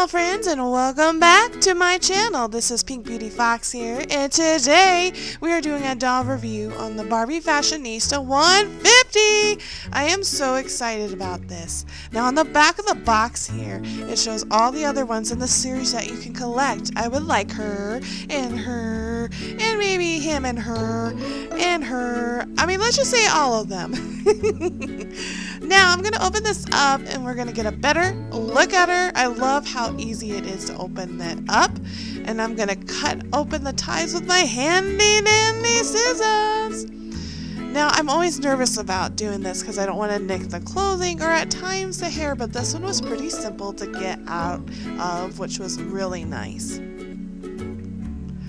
Hello friends, and welcome back to my channel. This is Pink Beauty Fox here, and today we are doing a doll review on the Barbie Fashionista 150. I am so excited about this. Now on the back of the box here, it shows all the other ones in the series that you can collect. I would like her, and maybe him and her, and her. I mean, let's just say all of them. Now I'm going to open this up and we're going to get a better look at her. I love how easy it is to open that up. And I'm going to cut open the ties with my handy dandy scissors. Now I'm always nervous about doing this because I don't want to nick the clothing or at times the hair, but this one was pretty simple to get out of, which was really nice.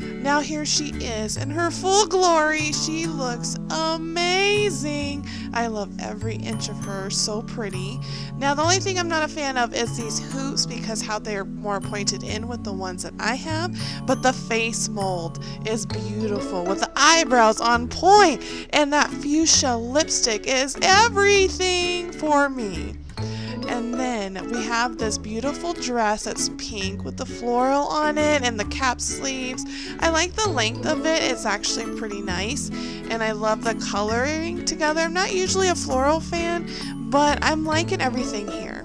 Now here she is in her full glory. She looks amazing. I love every inch of her, so pretty. Now the only thing I'm not a fan of is these hoops because how they're more pointed in with the ones that I have. But the face mold is beautiful with the eyebrows on point, and that fuchsia lipstick is everything for me. And then we have this beautiful dress that's pink with the floral on it and the cap sleeves. I like the length of it. It's actually pretty nice. And I love the coloring together. I'm not usually a floral fan, but I'm liking everything here.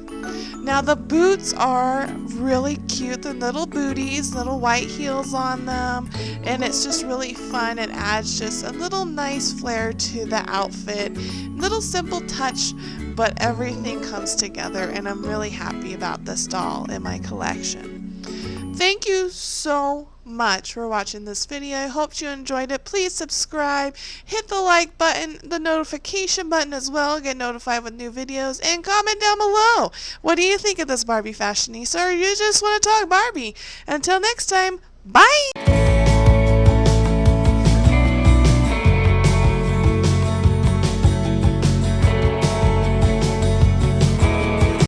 Now the boots are really cute. They're little booties, little white heels on them, and it's just really fun. It adds just a little nice flair to the outfit. Little simple touch, but everything comes together, and I'm really happy about this doll in my collection. Thank you so much for watching this video. I hope you enjoyed it. Please subscribe, hit the like button, the notification button as well, get notified with new videos, and comment down below. What do you think of this Barbie Fashionista, or you just want to talk Barbie? Until next time, bye!